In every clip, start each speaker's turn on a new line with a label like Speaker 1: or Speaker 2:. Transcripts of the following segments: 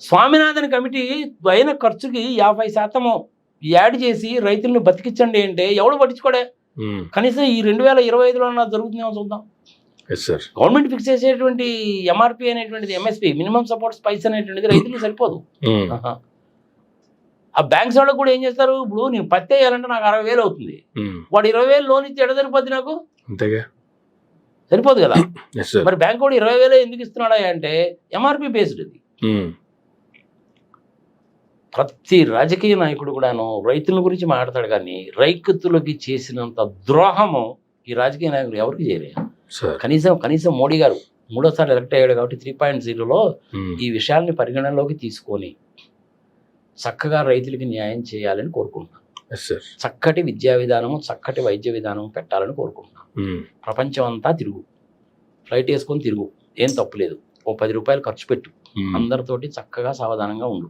Speaker 1: Swaminathan committee అయిన ఖర్చుకి 50% add చేసి రైతులను బతికించండి అంటే ఎవడు పట్టించుకోడే. కనీసం ఈ 2025లో జరుగుతుందేమో చూద్దాం. గవర్నమెంట్ ఫిక్స్ చేసేటువంటి ఎంఆర్పి అనేటువంటిది, ఎంఎస్పి మినిమం సపోర్ట్ ప్రైస్ అనేటువంటిది రైతులకు సరిపోదు. ఆ బ్యాంక్స్ వాళ్ళకు కూడా ఏం చేస్తారు, ఇప్పుడు నేను పత్తి వేయాలంటే నాకు 60,000 అవుతుంది, వాడు 20,000 లోన్ ఇచ్చి ఎడ సరిపోద్ది నాకు, సరిపోదు కదా. మరి బ్యాంక్ కూడా 20,000 ఎందుకు ఇస్తున్నాడా అంటే ఎంఆర్పి బేస్డ్. ఇది ప్రతి రాజకీయ నాయకుడు కూడాను రైతుల గురించి మాట్లాడతాడు, కానీ రైతులకి చేసినంత ద్రోహము ఈ రాజకీయ నాయకులు ఎవరికి చేయలేదు. కనీసం మోడీ గారు 3వ సారి ఎలక్ట్ అయ్యాడు కాబట్టి 3.0లో ఈ విషయాల్ని పరిగణనలోకి తీసుకొని చక్కగా రైతులకి న్యాయం చేయాలని కోరుకుంటున్నాను. చక్కటి విద్యా విధానము, చక్కటి వైద్య విధానం పెట్టాలని కోరుకుంటున్నాను. ప్రపంచం అంతా తిరుగు, ఫ్లైట్ వేసుకొని తిరుగు, ఏం తప్పులేదు. ఓ 10 రూపాయలు ఖర్చు పెట్టు, అందరితోటి చక్కగా సావధానంగా ఉండు.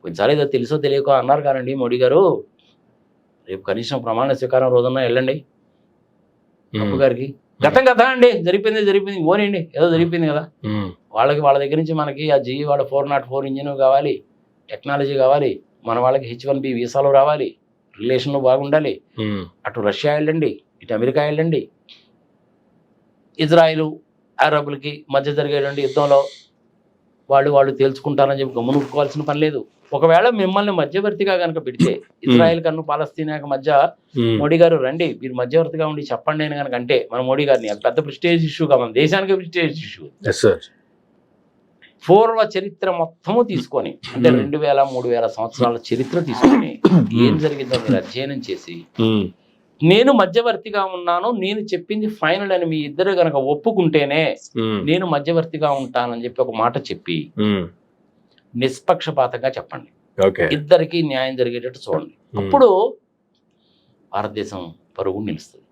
Speaker 1: కొంచెం ఏదో తెలుసో తెలియకో అన్నారు కానండి మోడీ గారు, రేపు కనీసం ప్రమాణ స్వీకారం రోజున వెళ్ళండి అప్పు గారికి. గతం కదా అండి, జరిగిపోయింది ఓనండి, ఏదో జరిగిపోయింది కదా. వాళ్ళ దగ్గర నుంచి మనకి ఆ GE వాళ్ళ 404 ఇంజిన్ కావాలి, టెక్నాలజీ కావాలి, మన వాళ్ళకి H1B వీసాలు రావాలి, రిలేషన్లు బాగుండాలి. అటు రష్యా వెళ్ళండి, ఇటు అమెరికా వెళ్ళండి, ఇజ్రాయిల్ అరబులకి మధ్య జరిగేటువంటి యుద్ధంలో వాళ్ళు తేల్చుకుంటారని చెప్పి గమనుకోవాల్సిన పని లేదు. ఒకవేళ మిమ్మల్ని మధ్యవర్తిగా కనుక పెడితే, ఇజ్రాయెల్ కన్ను పాలస్తీనాకి మధ్య మోడీ గారు రండి మీరు మధ్యవర్తిగా ఉండి చెప్పండి అని కనుక అంటే, మన మోడీ గారిని అది పెద్ద ప్రెస్టేజ్ ఇష్యూగా, మన దేశానికి ప్రెస్టేజ్ ఇష్యూ. పూర్వ చరిత్ర మొత్తము తీసుకొని, అంటే 2000-3000 సంవత్సరాల చరిత్ర తీసుకొని ఏం జరిగిందో మీరు అధ్యయనం చేసి, నేను మధ్యవర్తిగా ఉన్నాను, నేను చెప్పింది ఫైనల్ అని మీ ఇద్దరు గనక ఒప్పుకుంటేనే నేను మధ్యవర్తిగా ఉంటానని చెప్పి ఒక మాట చెప్పి నిష్పక్షపాతంగా చెప్పండి, ఇద్దరికి న్యాయం జరిగేటట్టు చూడండి. అప్పుడు భారతదేశం పరుగు నిలుస్తుంది.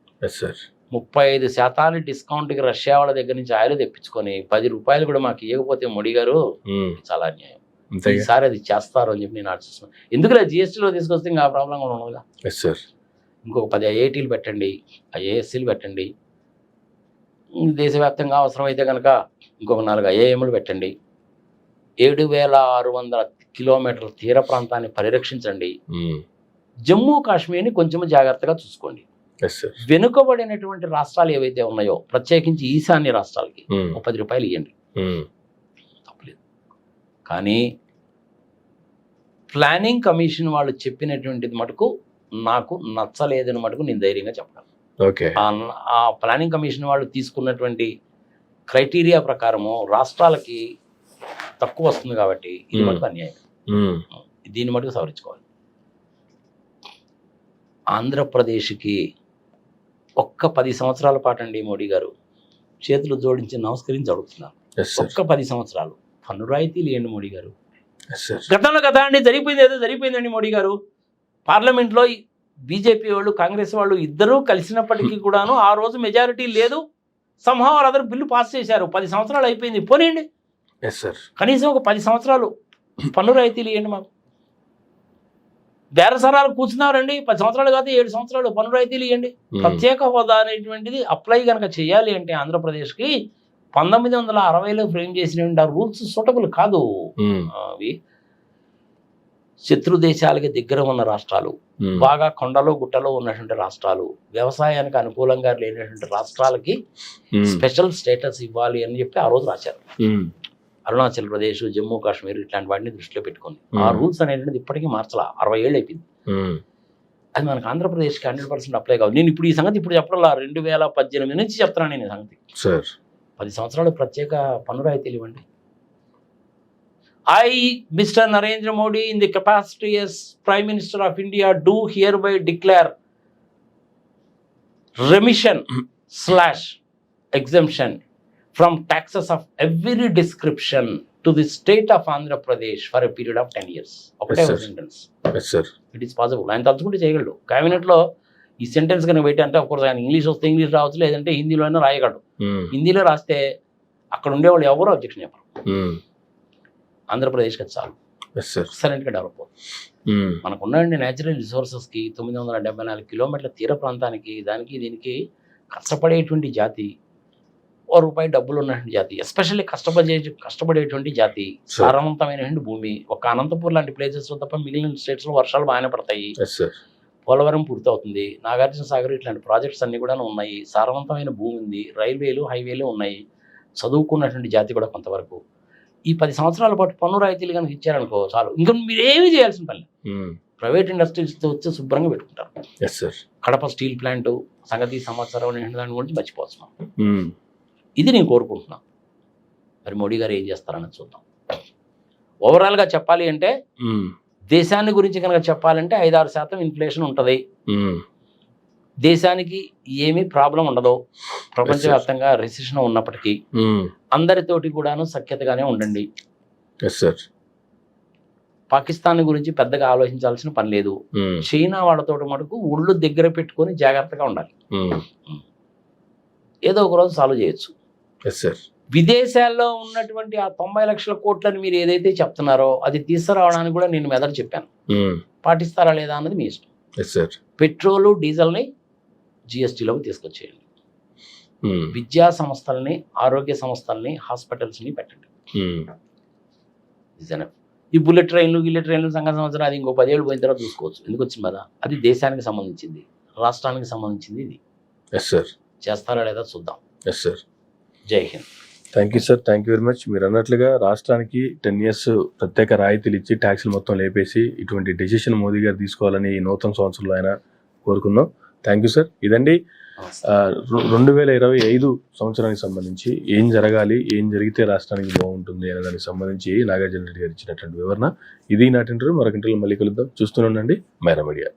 Speaker 1: 35% డిస్కౌంట్కి రష్యా వాళ్ళ దగ్గర నుంచి ఆయిల్ తెప్పించుకొని 10 రూపాయలు కూడా మాకు ఇవ్వకపోతే మోడీ గారు చాలా అన్యాయం. ఈసారి అది చేస్తారు అని చెప్పి నేను ఆలోచిస్తున్నాను. ఎందుకులే GSTలో తీసుకొస్తే ఇంకా ఆ ప్రాబ్లం కూడా ఉండదుగా. ఇంకొక 10 IITలు పెట్టండి, IASCలు పెట్టండి, దేశవ్యాప్తంగా అవసరమైతే కనుక ఇంకొక 4 IIMలు పెట్టండి, 7,600 కిలోమీటర్ల తీర ప్రాంతాన్ని పరిరక్షించండి, జమ్మూ కాశ్మీర్ని కొంచెం జాగ్రత్తగా చూసుకోండి. వెనుకబడినటువంటి రాష్ట్రాలు ఏవైతే ఉన్నాయో, ప్రత్యేకించి ఈశాన్య రాష్ట్రాలకి 10 రూపాయలు ఇవ్వండి, తప్పలేదు. కానీ ప్లానింగ్ కమిషన్ వాళ్ళు చెప్పినటువంటిది మటుకు నాకు నచ్చలేదని మటుకు నేను ధైర్యంగా చెప్పగలను. ఆ ప్లానింగ్ కమిషన్ వాళ్ళు తీసుకున్నటువంటి క్రైటీరియా ప్రకారము రాష్ట్రాలకి తక్కువ వస్తుంది కాబట్టి ఇది మటుకు అన్యాయం. దీన్ని మటుకు సవరించుకోవాలి. ఆంధ్రప్రదేశ్కి ఒక్క 10 సంవత్సరాల పాటు అండి మోడీ గారు చేతులు జోడించి నమస్కరించి అడుగుతున్నారు. ఒక్క 10 సంవత్సరాలు పన్ను రాయితీలు ఇవ్వండి మోడీ గారు. గతంలో కదా అండి జరిగిపోయింది, ఏదో జరిగిపోయిందండి మోడీ గారు. పార్లమెంట్లో బీజేపీ వాళ్ళు, కాంగ్రెస్ వాళ్ళు ఇద్దరూ కలిసినప్పటికీ కూడాను ఆ రోజు మెజారిటీ లేదు. Somehow or other bill pass చేశారు. 10 సంవత్సరాలు అయిపోయింది, పోనీయండి. కనీసం ఒక 10 సంవత్సరాలు పన్ను రాయితీలు ఇవ్వండి మాకు. బేరసరాలు కూర్చున్నారండి, 10 సంవత్సరాలు కాదు 7 సంవత్సరాలు పన్ను రాయితీలు ఇవ్వండి. ప్రత్యేక హోదా అనేటువంటిది అప్లై కనుక చేయాలి అంటే ఆంధ్రప్రదేశ్కి 1960లో ఫ్రేమ్ చేసినటువంటి ఆ రూల్స్ సూటబుల్ కాదు. అవి శత్రు దేశాలకి దగ్గర ఉన్న రాష్ట్రాలు, బాగా కొండలో గుట్టలో ఉన్నటువంటి రాష్ట్రాలు, వ్యవసాయానికి అనుకూలంగా లేనటువంటి రాష్ట్రాలకి స్పెషల్ స్టేటస్ ఇవ్వాలి అని చెప్పి ఆ రోజు రాశారు. అరుణాచల్ ప్రదేశ్, జమ్మూ కాశ్మీర్ ఇట్లాంటి వాటిని దృష్టిలో పెట్టుకుంది. ఆ రూల్స్ అనేటువంటిది ఇప్పటికీ మార్చలా, 60 ఏళ్ళు అయిపోయింది. అది మనకు ఆంధ్రప్రదేశ్కి 100% అప్లై కావాలి. నేను ఇప్పుడు ఈ సంగతి ఇప్పుడు చెప్పడం 2018 నుంచి చెప్తున్నాను నేను ఈ సంగతి. 10 సంవత్సరాలు ప్రత్యేక పన్ను రాయితీలు ఇవ్వండి. I, Mr. Narendra Modi, in the capacity as Prime Minister of India, do hereby declare remission/exemption from taxes of every description to the state of Andhra Pradesh for a period of 10 years. ఒకటే sentence. It is possible. ఆయన తలుచుకుంటే చేయగలడు. క్యాబినెట్లో ఈ sentence కనుక పెట్టి అంటే of course ఆయన ఇంగ్లీష్ వస్తే ఇంగ్లీష్ రావచ్చు, లేదంటే హిందీలో అయినా రాయగలడు. హిందీలో రాస్తే అక్కడ ఉండేవాళ్ళు ఎవరు అబ్జెక్షన్ చెప్పరు. ఆంధ్రప్రదేశ్కి అది చాలు, ఎక్సలెంట్గా డెవలప్ అవుతుంది. మనకు ఉన్నటువంటి న్యాచురల్ రిసోర్సెస్కి 974 కిలోమీటర్ల తీర ప్రాంతానికి, దానికి దీనికి కష్టపడేటువంటి జాతి రూపాయి డబ్బులు ఉన్నటువంటి జాతి, ఎస్పెషల్లీ కష్టపడేటువంటి జాతి, సారవంతమైనటువంటి భూమి. ఒక అనంతపూర్ లాంటి ప్లేసెస్లో తప్ప మిగిలిన స్టేట్స్లో వర్షాలు బాగానే పడతాయి. పోలవరం పూర్తవుతుంది, నాగార్జున సాగర్ ఇట్లాంటి ప్రాజెక్ట్స్ అన్నీ కూడా ఉన్నాయి, సారవంతమైన భూమి ఉంది, రైల్వేలు హైవేలు ఉన్నాయి, చదువుకున్నటువంటి జాతి కూడా కొంతవరకు. ఈ 10 సంవత్సరాల పాటు పన్ను రాయితీలు కనుక ఇచ్చారనుకో చాలు, ఇంకా మీరేమీ చేయాల్సిన పని. ప్రైవేట్ ఇండస్ట్రీస్తో వచ్చి శుభ్రంగా పెట్టుకుంటారు. కడప స్టీల్ ప్లాంట్ సంగతి సమాచారం దాని గురించి మర్చిపోతున్నాం. ఇది నేను కోరుకుంటున్నాను. మరి మోడీ గారు ఏం చేస్తారని చూద్దాం. ఓవరాల్గా చెప్పాలి అంటే దేశాన్ని గురించి కనుక చెప్పాలంటే 5-6% ఇన్ఫ్లేషన్ ఉంటుంది. దేశానికి ఏమీ ప్రాబ్లం ఉండదు. ప్రపంచవ్యాప్తంగా రెసిషన్ ఉన్నప్పటికీ అందరితోటి కూడాను సఖ్యతగానే ఉండండి. పాకిస్తాన్ గురించి పెద్దగా ఆలోచించాల్సిన పని లేదు. చైనా వాళ్ళతో మటుకు ఒళ్ళు దగ్గర పెట్టుకొని జాగ్రత్తగా ఉండాలి. ఏదో ఒక రోజు సాల్వ్ చేయొచ్చు. విదేశాల్లో ఉన్నటువంటి ఆ 90 లక్షల కోట్లని మీరు ఏదైతే చెప్తున్నారో అది తీసుకురావడానికి కూడా నేను మెదడు చెప్పాను. పాటిస్తారా లేదా అన్నది మీ ఇష్టం. పెట్రోలు డీజిల్ని జిఎస్టీలోకి తీసుకొచ్చేయండి. విద్యా సంస్థల్ని, ఆరోగ్య సంస్థల్ని, హాస్పిటల్స్ని పెట్టండి. ఈ బుల్లెట్ ట్రైన్లు సంవత్సరం అది ఇంకో 10 ఏళ్ళు పోయిన తర్వాత చూసుకోవచ్చు. ఎందుకు వచ్చింది కదా, అది దేశానికి సంబంధించింది, రాష్ట్రానికి సంబంధించింది. ఇది చేస్తారా లేదా చూద్దాం. జై Hind.
Speaker 2: Thank you sir, thank you very much. మీరు అన్నట్లుగా రాష్ట్రానికి 10 years ప్రత్యేక రాయితీలు ఇచ్చి ట్యాక్సులు మొత్తం లేపేసి ఇటువంటి డెసిషన్ మోదీ గారు తీసుకోవాలని ఈ నూతన సంవత్సరంలో ఆయన కోరుకుందాం. Thank you sir. ఇదండి 2025 సంవత్సరానికి సంబంధించి ఏం జరగాలి, ఏం జరిగితే రాష్ట్రానికి బాగుంటుంది అనే దానికి సంబంధించి నాగార్జున రెడ్డి గారు ఇచ్చినటువంటి వివరణ. ఇది నాటి ఇంటర్వ్యూ. మరొక ఇంటర్వ్యూలో మళ్ళీ కలుద్దాం. చూస్తూనే ఉండండి మైరా మీడియా.